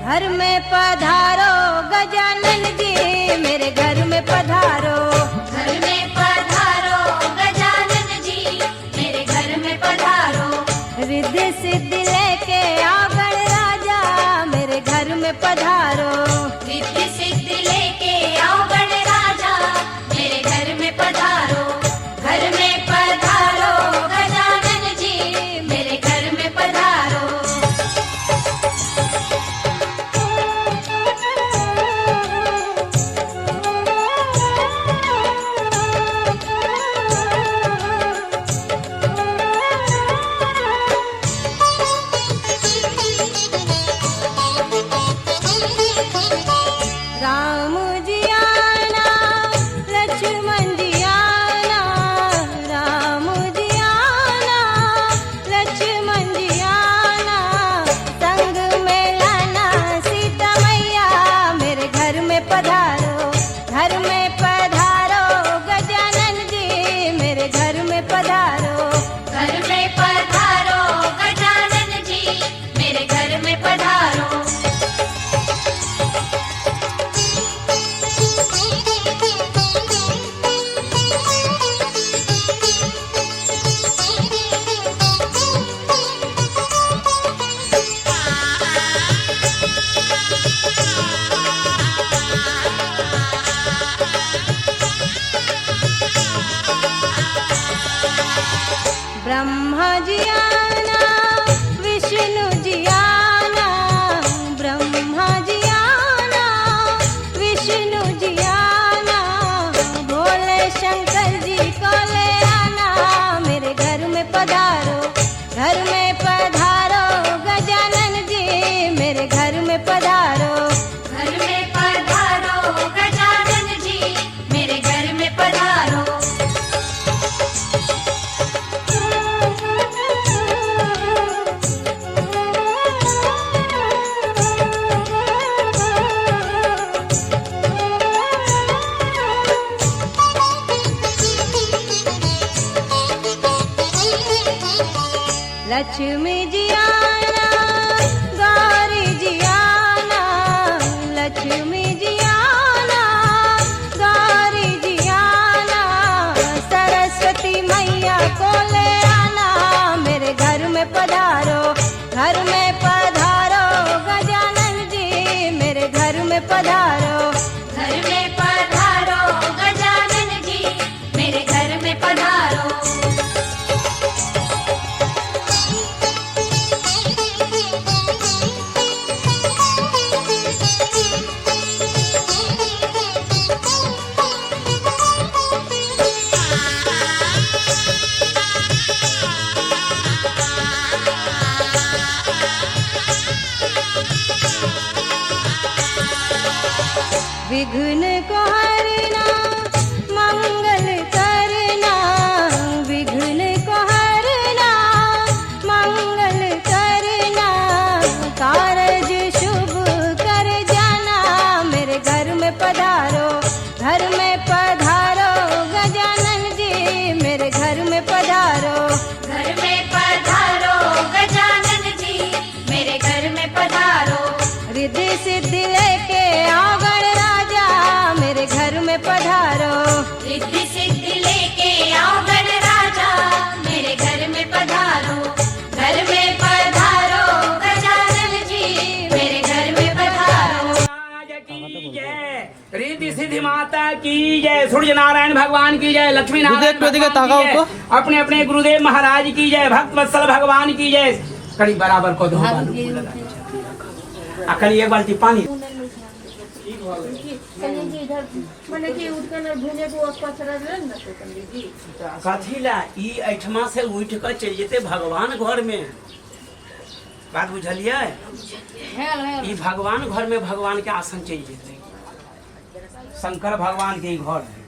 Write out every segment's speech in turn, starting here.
घर में पधारो गजानन जी, मेरे घर में पधारो। घर में पधारो गजानन जी, मेरे घर में पधारो। रिद्धि सिद्धि लेके आओ गणराजा, मेरे घर में पधारो। रिद्धि सिद्धि लेके आओ गणराजा, मेरे घर में पधारो। घर में पधारो गजानन जी, मेरे घर में पधारो। राम जी आना, लक्ष्मण जी आना, राम जी आना, लक्ष्मण जी आना, संग में लाना सीता मैया, मेरे घर में पधारो। घर में पधारो गजानन जी, मेरे घर में पधारो। घर में पधारो गजानन जी, मेरे घर में पधारो। ब्रह्मा जी आना, विष्णु जी आना, ब्रह्मा जी आना, विष्णु जी आना, भोले शंकर जी को ले आना, मेरे घर में पधारो। घर में पधारो गजानन जी, मेरे घर में पधारो। घर में पधारो गजानन जी, मेरे घर में पधारो। लक्ष्मी जी आना, गौरी जी आना, लक्ष्मी जी आना, गौरी जी आना, सरस्वती मैया को ले आना, मेरे घर में पधारो। घर में पधारो गजानन जी, मेरे घर में पधारो। घर में पधारो गजानन जी, मेरे घर में पधारो। विघ्न को हरना, मंगल करना, विघ्न को हरना, मंगल करना, कारज शुभ कर जाना, मेरे घर में पधारो। घर में पधारो गजानन जी, मेरे घर में पधारो। घर में पधारो गजानन जी, मेरे घर में पधारो। रिद्धि सिद्धि लेके आओ गणराजा, मेरे घर में पधारो। रिद्धि सिद्धि लेके आओ गणराजा, मेरे घर में पधारो। घर में पधारो गजानन जी, मेरे घर में पधारो। रिद्धि सिद्धि माता की जय, सूर्य नारायण भगवान की जय, लक्ष्मी नारायण भगवान की जय, अपने अपने गुरुदेव महाराज की जय, भक्त वत्सल भगवान की जय। कड़ी बराबर को दो, कड़ी एक बाल्टी पानी। कथी ला ई ऐठमा से उठ कर चल जेते भगवान घर में, बात बुझलिए? ई भगवान घर में भगवान के आसन चल जेते, शंकर भगवान के घर है।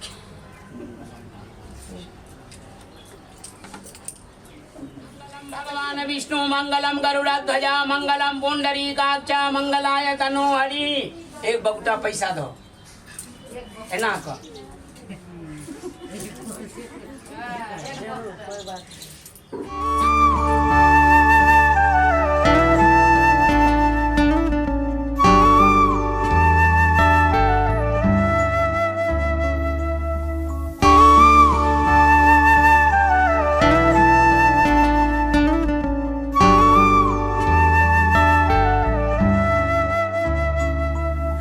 भगवान विष्णु मंगलम गरुड़ध्वजा मंगलम पुंडरीकाक्ष मंगलाय तनो हरि। एक बगुटा पैसा दो एना का।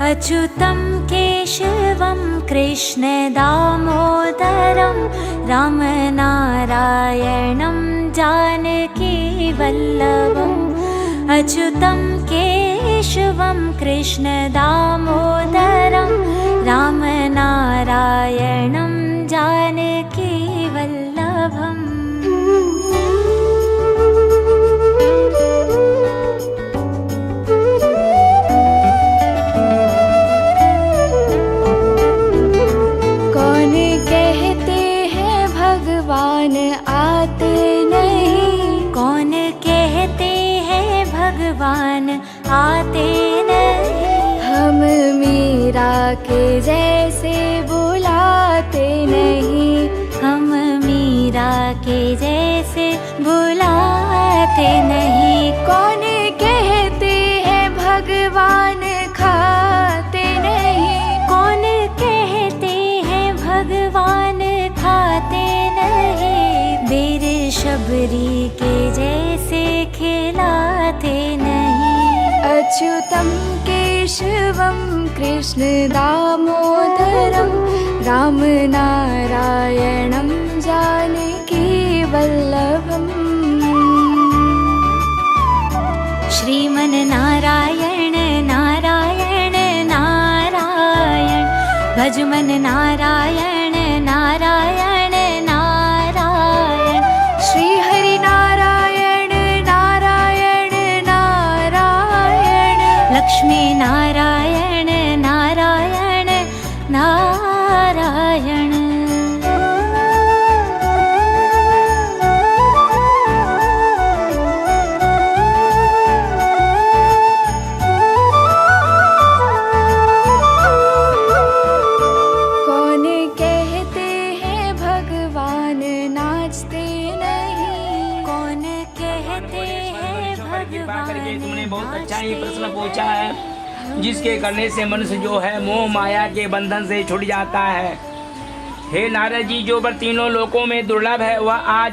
अच्युतं केशवं कृष्णदामोदरं रामनारायणं जानकीवल्लभम् अच्युतं केशवं कृष्णदामोदरं रामनारायणं जानकीवल्लभम् कौन कहते हैं भगवान आते नहीं, कौन कहते हैं भगवान आते नहीं, हम मीरा के जैसे बुलाते नहीं, हम मीरा के जैसे बुलाते नहीं। कौन कहते हैं भगवान खाते नहीं, कौन कहते हैं भगवान खाते नहीं, बेर शबरी के जैसे खिलाते नहीं। अच्युतं केशवं कृष्णदामोदरं रामनारायणं जानकीवल्लभम् श्रीमन्नारायण नारायण नारायण भजमन नारायण नारायण नारायण श्री हरि नारायण नारायण नारायण लक्ष्मी नारायण नारायण नारायण। तुमने बहुत अच्छा ही प्रश्न पूछा है, जिसके करने से मनुष्य जो है मोह माया के बंधन से छूट जाता है। हे नारद जी, जो वर तीनों लोकों में दुर्लभ है वह आज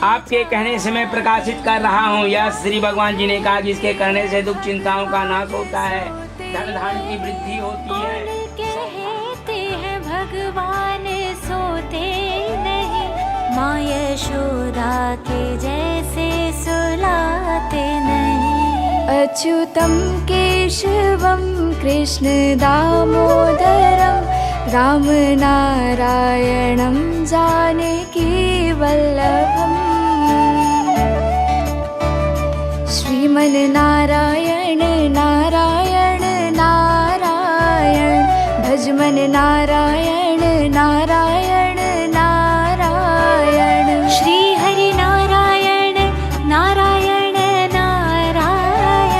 आपके कहने से मैं प्रकाशित कर रहा हूँ। यह श्री भगवान जी ने कहा, जिसके करने से दुख चिंताओं का नाश होता है, धन धान की वृद्धि होती है। कहते हैं भगवान सोते नहीं, माँ यशोदा के जैसे सुलाते नहीं। अच्युतं केशवं कृष्णदामोदरं रामनारायणं जानकीवल्लभम् श्रीमन्नारायण नारायण नारायण भजमन नारायण नारायण नारायण श्री हरि नारायण नारायण नारायण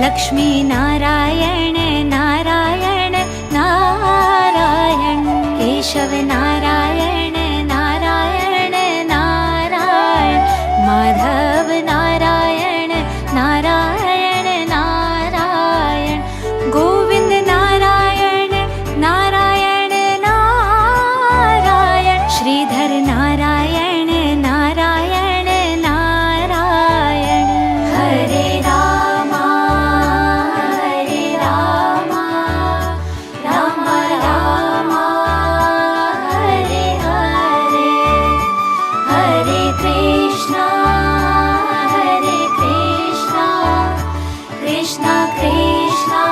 लक्ष्मी नारायण नारायण नारायण केशव नारायण नारायण नारायण माधव नारायण नारायण नारायण गोविंद नारायण नारायण नारायण श्रीधर नारायण नारायण नारायण हरे रामा राम राम हरे हरे हरे कृष्णा कृष्णा कृष्णा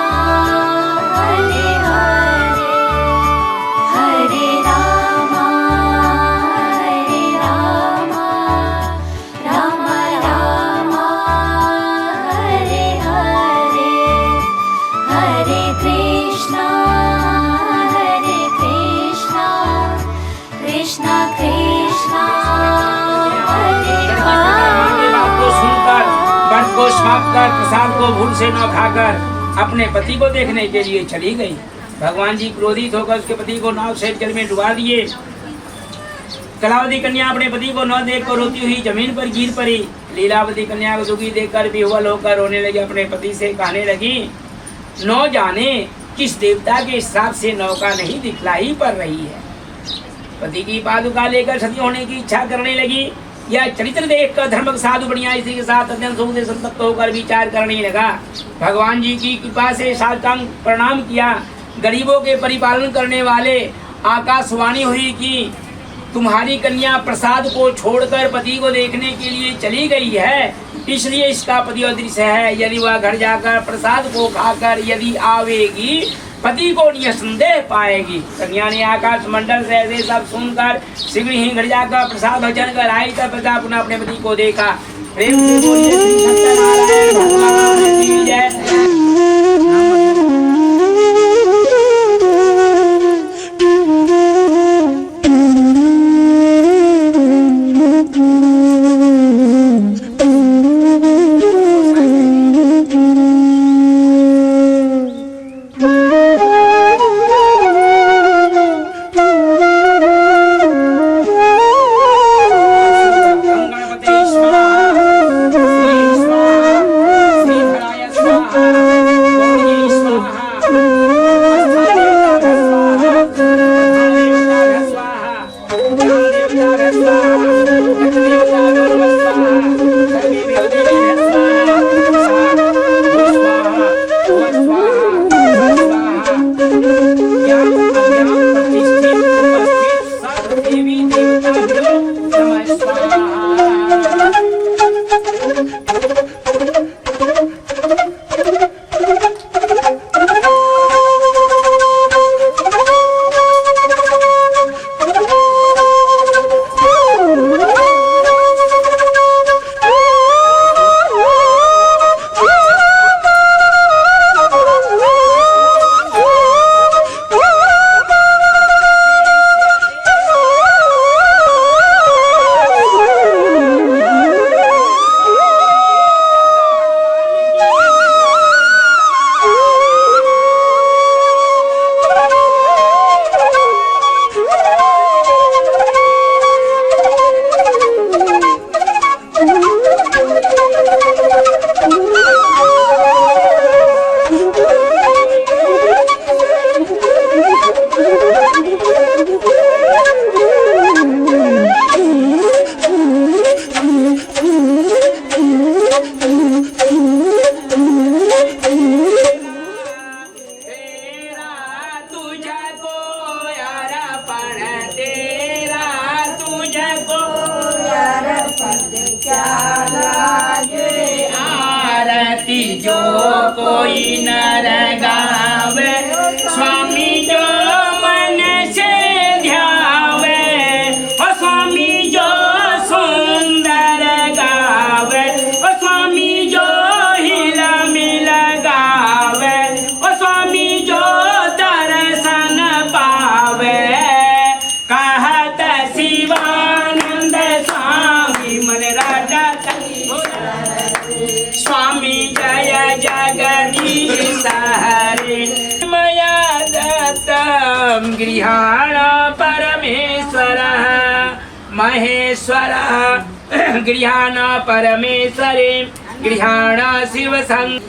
हरे हरे हरे राम राम राम हरे हरे हरे कृष्णा कृष्णा कृष्णा हरे हरे। बात को सुनकर, व्रत को समाप्त कर, प्रसाद को भूल से न खाकर अपने पति को देखने के लिए चली गई। भगवान जी क्रोधित होकर उसके पति को नाव से जल में डुबा दिए। कलावती कन्या अपने पति को न देखकर रोती हुई जमीन पर गिर पड़ी। लीलावती कन्या को दुखी देखकर विह्वल होकर रोने लगी। अपने पति से कहने लगी, न जाने किस देवता के श्राप से नौका नहीं दिखलाई पड़ रही है। पति की पादुका लेकर सती होने की इच्छा करने लगी। यह चरित्र देख कर धर्म साधु बढ़िया इसी के साथ अत्यंत सुख से संतप्त होकर विचार करने लगा। भगवान जी की कृपा से साष्टांग प्रणाम किया। गरीबों के परिपालन करने वाले आकाशवाणी हुई कि तुम्हारी कन्या प्रसाद को छोड़कर पति को देखने के लिए चली गई है, इसलिए इसका पति अदृश्य है। यदि वह घर जाकर प्रसाद को खाकर यदि आवेगी, पति को निसंदेह पाएगी। कन्या ने आकाश मंडल से ऐसे सब सुनकर शीघ्र ही घर जाकर प्रसाद भजन कर आई। तब पुनः अपने पति को देखा। प्रेम से बोलिए श्री सत्यनारायण भगवान की जय। जो कोई नर गावे, स्वामी जो मन से ध्यावे, ओ स्वामी जो सुंदर गावे, ओ स्वामी जो हिला मिल गावे, ओ स्वामी जो दर्शन पावे। कहत शिवानंद स्वामी मन राजा स्वामी जय जगदीश हरे। मया दत्तम गृहाण परमेश्वर महेश्वर गृहाण परमेश्वरे गृहाण शिव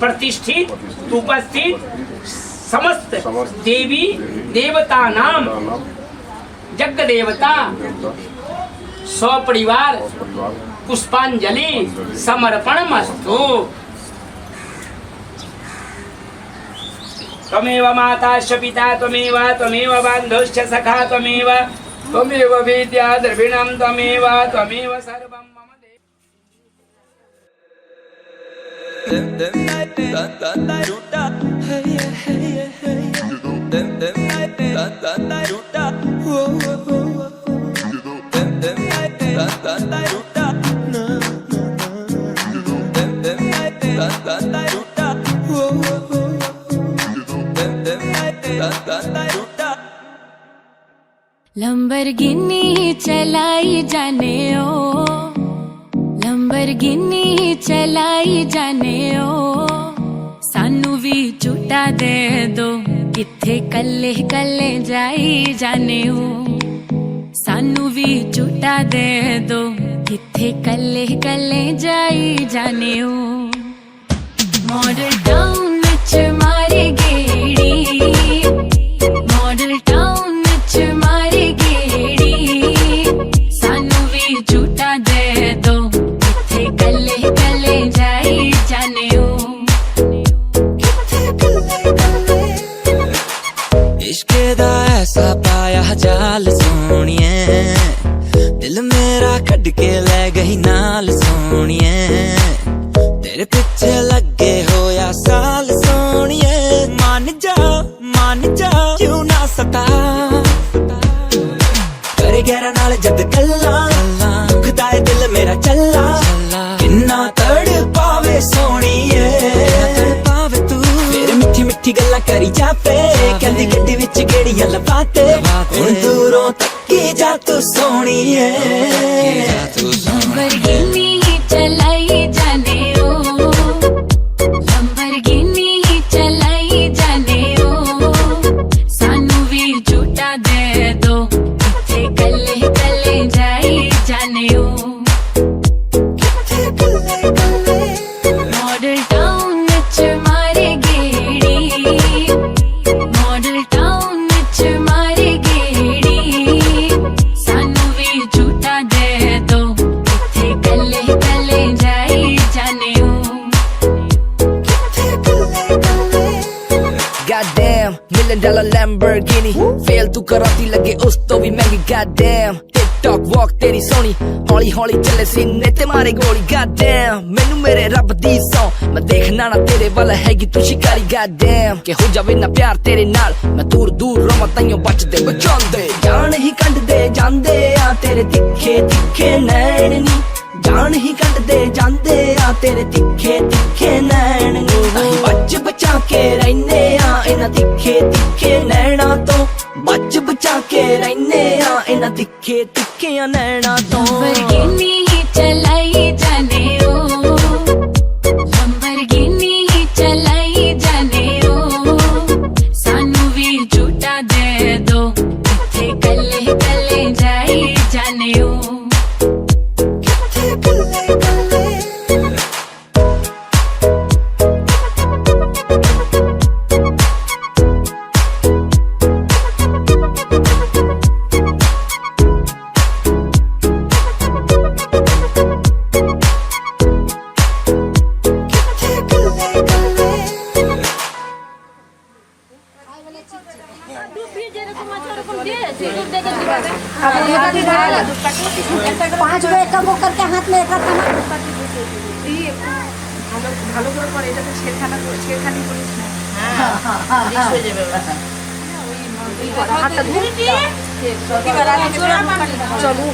प्रतिष्ठित उपस्थित समस्त देवी देवता नाम जग देवता सपरिवार पुष्पांजलि समर्पणमस्तु। त्वमेव माताश्च पिता त्वमेव त्वमेव बान्धवश्च सखा त्वमेव त्वमेव विद्या द्रविणं त्वमेव त्वमेव सर्वं मम लंबरगिनी चलाई जाने ओ, लंबरगिनी चलाई जाने ओ, सानू भी झूठा दे दो किथे कल्ले कल्ले जाई जाने ओ, सानू भी झूठा दे दो किथे कल्ले कल्ले जाई जाने ओ। मॉडल टाउन विच मारी गेड़ी, मॉडल टाउन विच मारी गेड़ी, सानू भी झूठा दे कैसा पाया जाल सोनिए, दिल मेरा कट के ले गई नाल सोनिए, तेरे पीछे लगे हो या साल सोनिए, मान जा क्यों ना सता, करे गहरा नाल जद गल्ला, दुखदा है दिल मेरा चला, किन्ना तड़ पावे सोनिए, पावे तू मेरे मिठी मिठी गल्ला करी जावे, कहंदी गड्डी विच गेड़ियां लवाते, हुण दूरों तक्की जा तू सोनिए, लंबरगिनी चलाई जाने ओ, लंबरगिनी चलाई जाने ओ, सानू भी झूठा दे दो, इत्थे कल्ले कल्ले जाई जाने ओ, मॉडल टाउन विच मारे गेड़ी, मॉडल टाउन विच मारे गेड़ी, सानू भी झूठा दे दो, इत्थे कल्ले कल्ले जाई जाने ओ। Goddamn, $1 million Lamborghini, ਫੇਲ ਤੂੰ ਕਰਾਤੀ ਲੱਗੇ ਉਸ ਤੋਂ ਵੀ ਮਹਿੰਗੀ goddamn, TikTok walk ਤੇਰੀ ਸੋਹਣੀ, ਹੌਲੀ ਹੌਲੀ ਚੱਲੇ ਸੀਨੇ ਤੇ ਮਾਰੇ ਗੋਲੀ goddamn, ਮੈਨੂੰ ਮੇਰੇ ਰੱਬ ਦੀ ਸੌ, ਮੈਂ ਦੇਖਣਾ ਨਾ ਤੇਰੇ ਵੱਲ ਹੈਗੀ ਤੂੰ ਸ਼ਿਕਾਰੀ goddamn, ਕਿ ਹੋ ਜਾਵੇ ਨਾ ਪਿਆਰ ਤੇਰੇ ਨਾਲ, ਮੈਂ ਦੂਰ ਦੂਰ ਰਵਾਂ ਤਾਈਓ ਬਚਦੇ ਬਚਾਉਂਦੇ, ਜਾਨ ਹੀ ਕੱਢਦੇ ਜਾਂਦੇ ਆ ਤੇਰੇ ਤਿੱਖੇ ਤਿੱਖੇ ਨੈਣ ਨੀ, ਜਾਨ ਹੀ ਕੱਢਦੇ ਜਾਂਦੇ ਆ ਤੇਰੇ ਤਿੱਖੇ ਤਿੱਖੇ ਨੈਣ ਨੀ, ਅਸੀਂ ਬਚ ਬਚਾ ਕੇ ਰਹਿੰਦੇ ਆ ਇਹਨਾਂ ਤਿੱਖੇ ਤਿੱਖੇ ਨੈਣਾ ਤੋਂ, ਬਚ ਬਚਾ ਕੇ ਰਹਿੰਦੇ ਆ ਇਹਨਾਂ ਤਿੱਖੇ ਤਿੱਖਿਆਂ ਨੈਣਾ ਤੋਂ, लंबरगिनी चलाई जाने ओ, लंबरगिनी चलाई जाने ओ, सानू भी झूठा दे दो, इत्थे कल्ले कल्ले जाई जाने ओ। पाँच गो एक वो करके हाथ में एक रखा ना ভালো করে পরে এটা তো ছেড়খানি করিস না। হাতটা ধরে চলো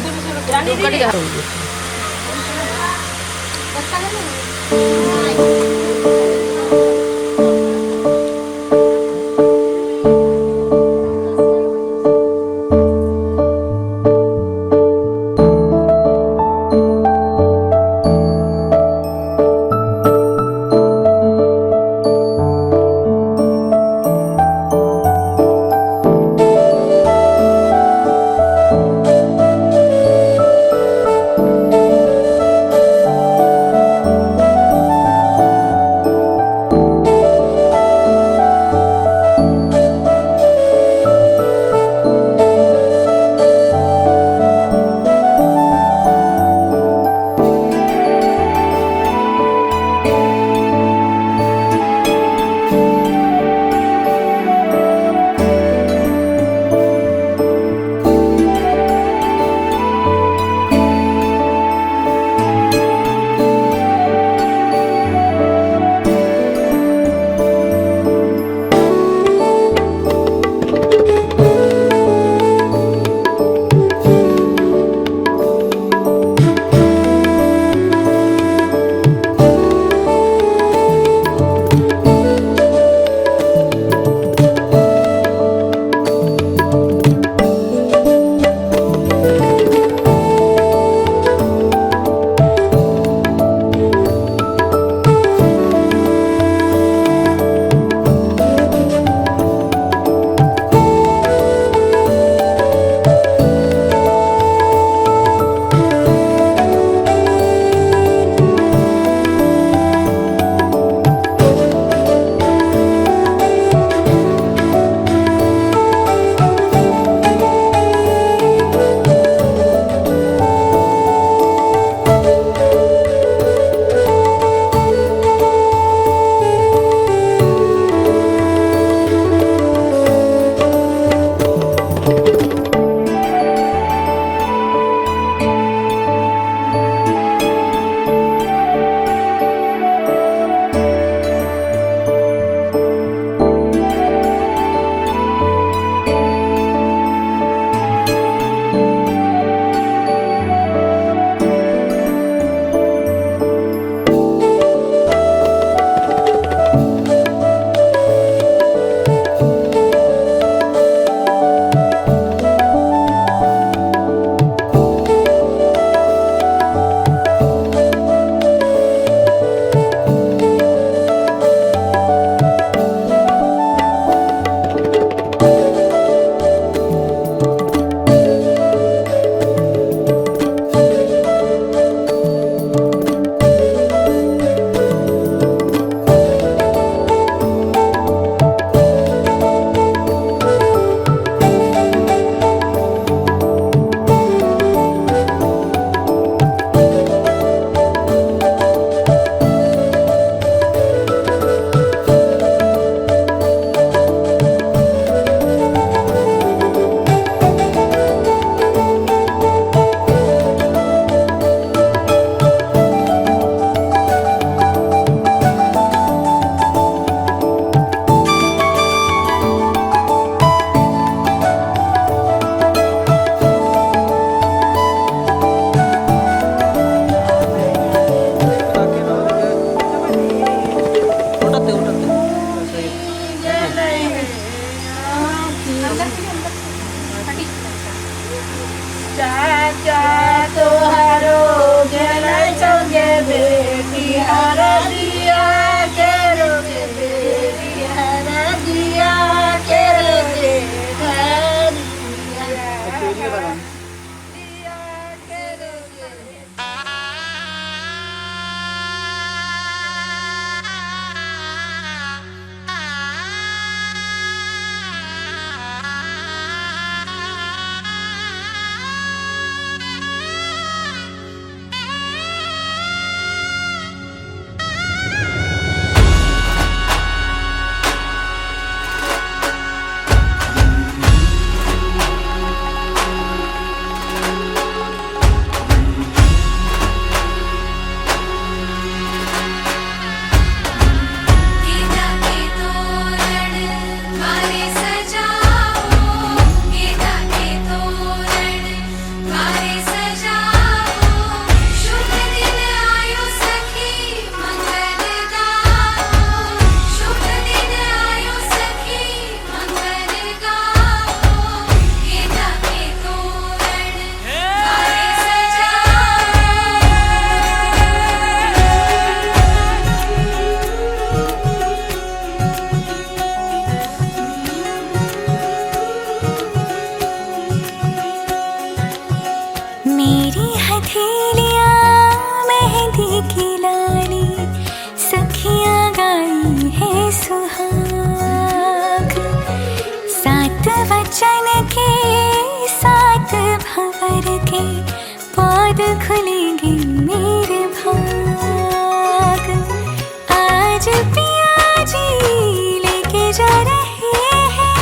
जा रही है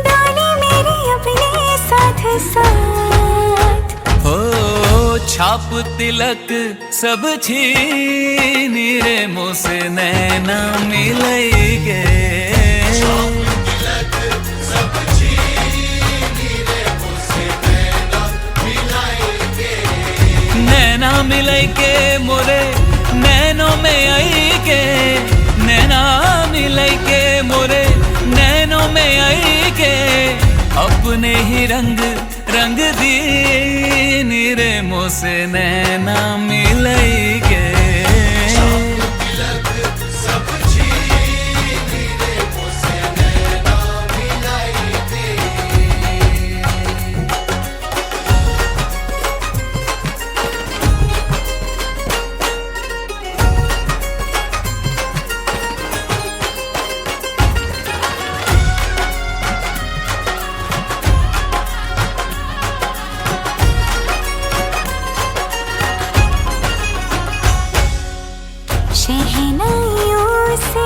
डोली मेरी अपने साथ साथ। हो छाप तिलक सब छीन रे मोसे नैना मिलैगे। नैना मिलई के मोरे नैनों में आई के, नैना मिलई के मोरे नैनों में आई के, अपने ही रंग रंग दीन रे मोसे नैना मिलई के। शहनाइयों से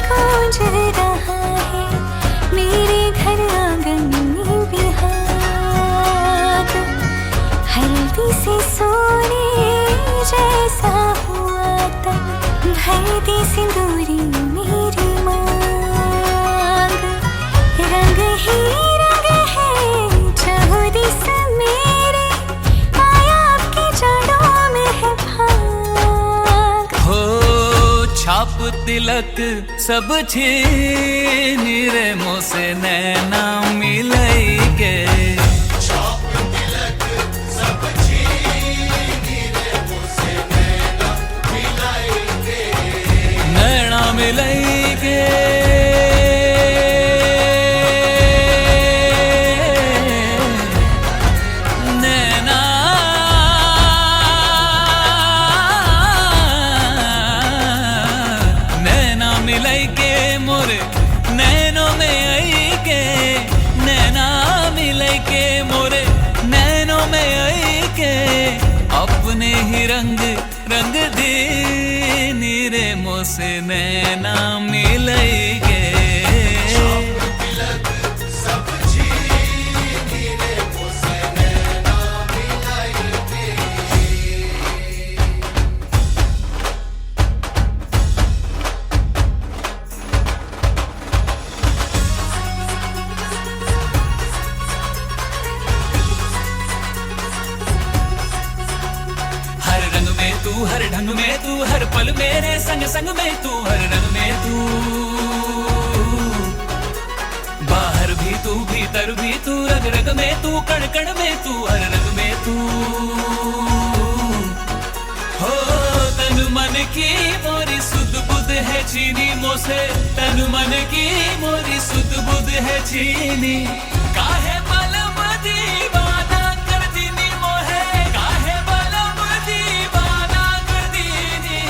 गूंज रहा है मेरे घर आंगन में बिहार। हल्दी से सोने जैसा हुआ तन भर दी सिंदूरी मेरी मांग। रंग ही रंग है चौदी सा मेरे, आया आपके जड़ों में है भाग। हो छाप तिलक सब छीन रे मोसे नैना मिलई के। नैना मिलई के। नैना नैना मिलई के मोरे नैनों में आई के, नैना मिलई के मोरे नैनों में आई के, अपने ही रंग रंग दीन रे मोसे नैना मिलई के। हर रंग में तू, हर ढंग में तू, हर पल मेरे संग संग में तू, हर रंग में तू। बाहर भी तू, भीतर भी तू, रग रग में तू, कण कण में तू, हर रंग में तू। हो तन मन की मोरी सुध बुध है चीनी मोसे, तन मन की मोरी सुध बुध है चीनी। काहे बलम दीवाना कर दीनी मोहे, काहे बलम दीवाना कर दीनी।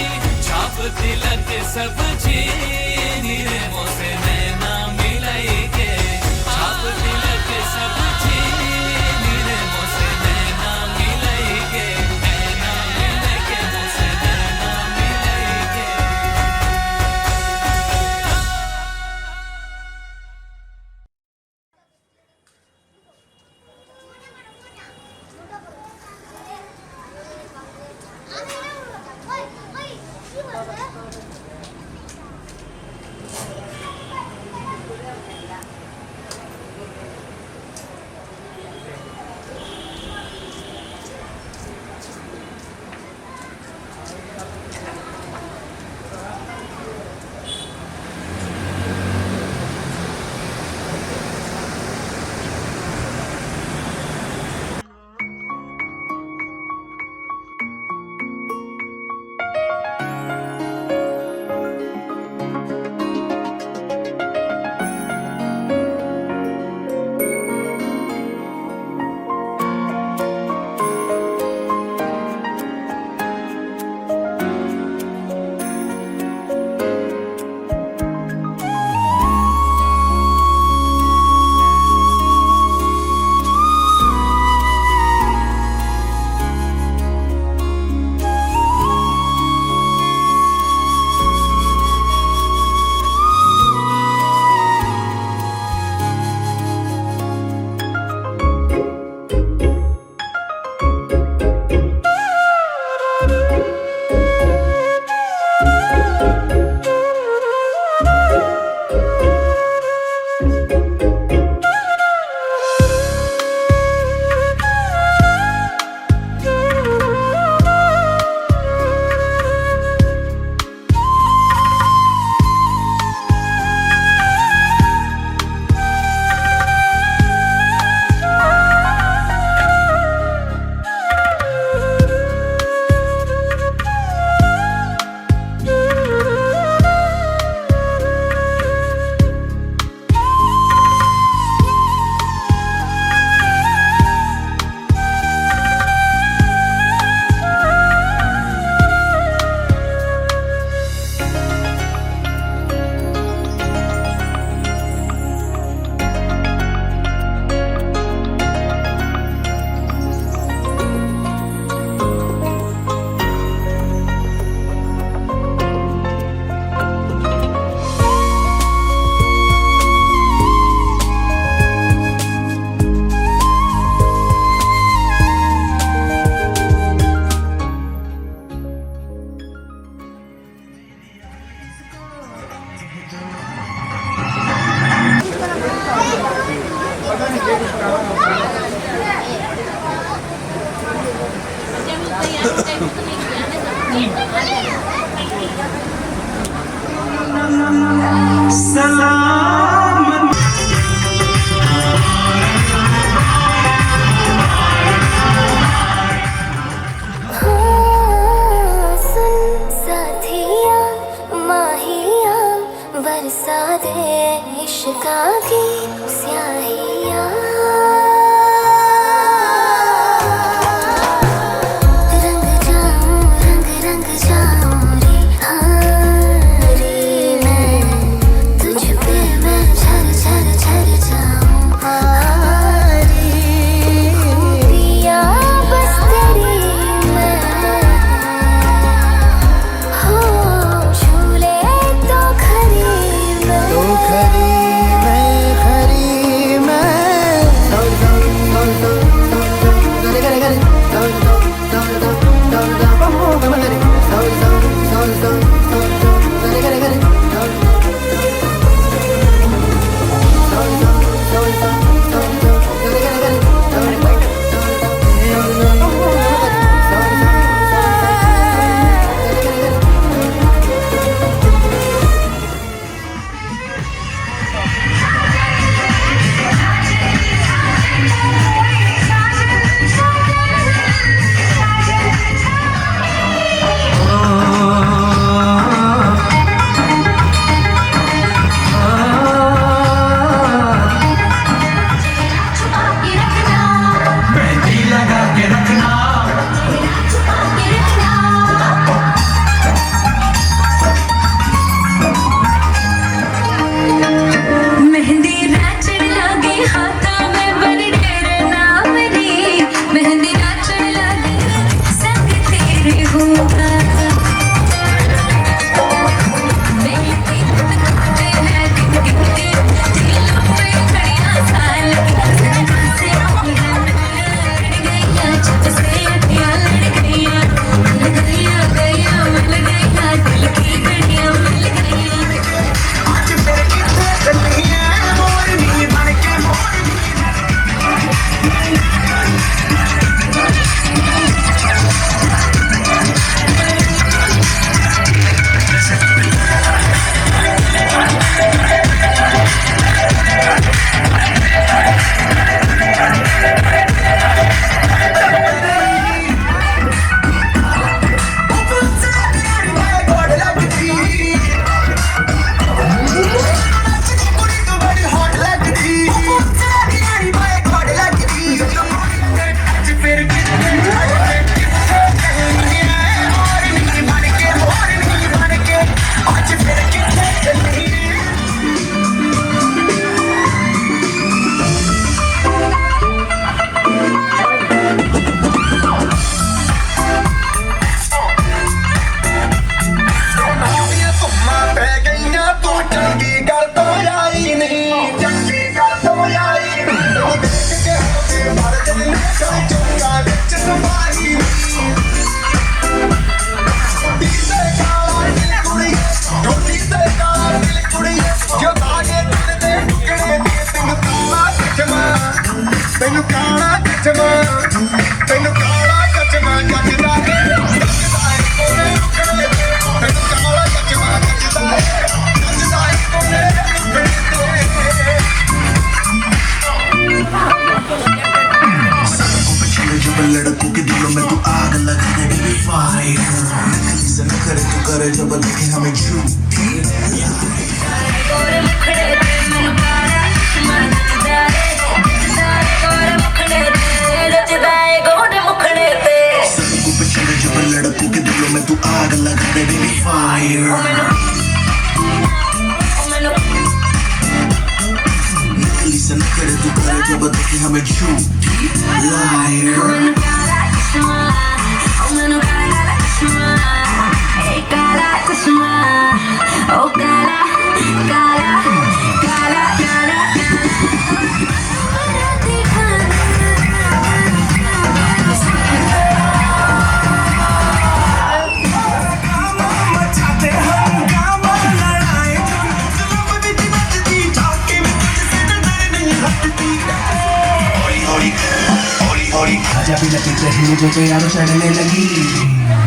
छाप तिलक सब चीनी रे मोसे नैना मिलई के। छाप तिलक सब चीनी रे मोसे नैना मिलई के। नैना मिलई के मोसे नैना मिलई के। इश्का की स्याहियाँ रंग जाऊं रंग रंग जाऊं रे हारी मैं तुझ पे मैं झर झर झर जाऊं हारी पिया बस तेरी मैं हो झूले तो खरी मैं लड़कों के दिलों में तू आग लगा दे फायर करे तू करे जब देखे हमें झूठी लड़कों के दिलों में तू आग लगा दे फायर नकली सन करे तू करे जब देखे हमें झूठी लायर जब भी लगे चाहिए जो यारों चढ़ने लगी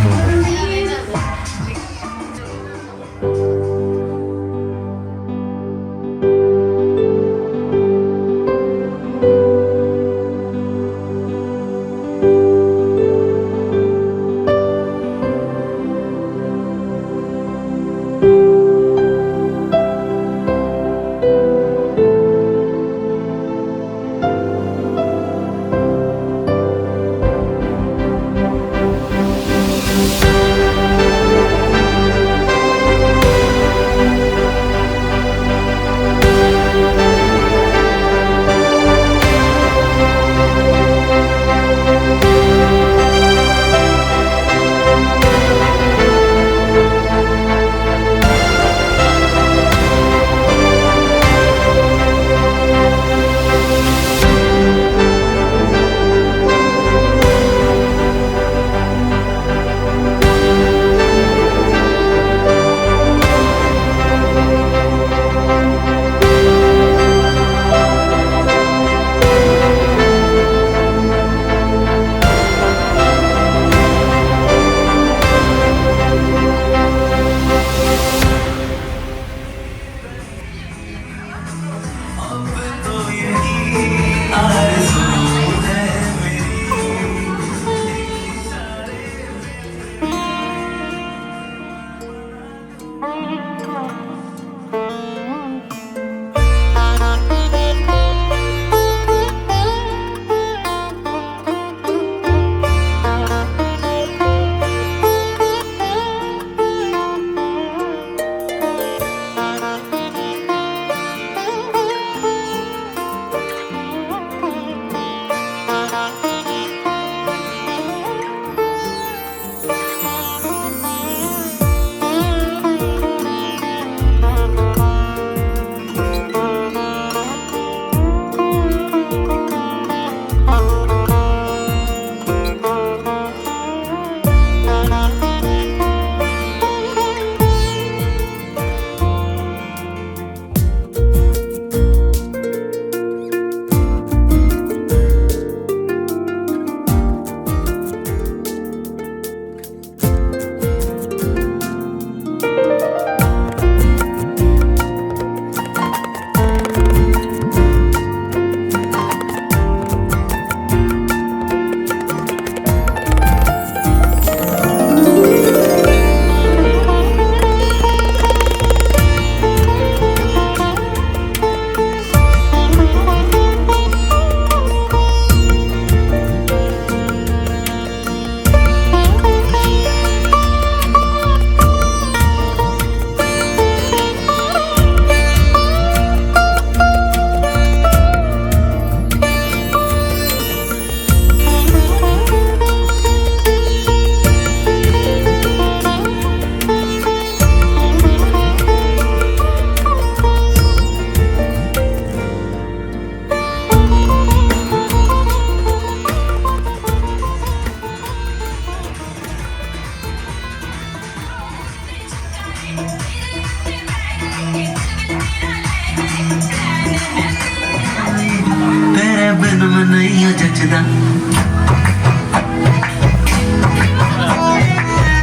जचदा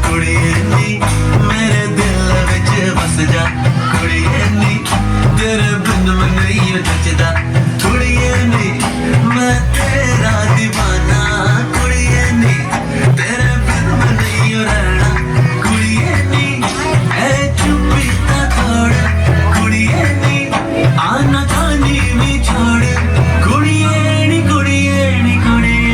कुड़िए नी मेरे दिल विच बस जा कुड़िए नी तेरे बिन मैं नहीं जचदा थोड़िए नी मैं तेरा दीवाना कुड़िए नी तेरे बिन मैं नहीं रहना कुड़िए नी ऐ चुप्पी ता थोड़ा कुड़िए नी आना कानी भी छोड़ कुड़िए नी कुड़िए नी कुड़िए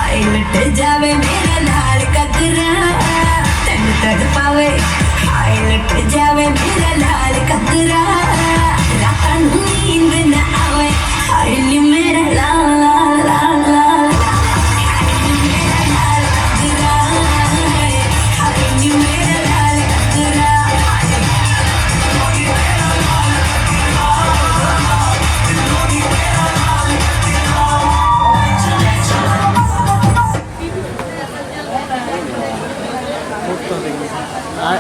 हाय लट जावे मेरा लाल कतरा तन तड़ पावे हाय लट जावे मेरा लाल कतरा रात नींद न आवे हाय नी मेरा लाल लाल लाल लाल हाय नी मेरा लाल कतरा हाय नी मेरा लाल कतरा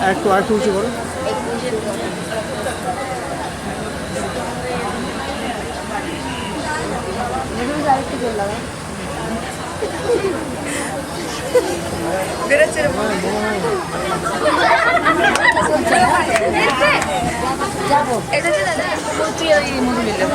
একটু উঁচু করো বেরোচ্ছে রে এটা যে দাদা বলছি ওই মধু নিলাম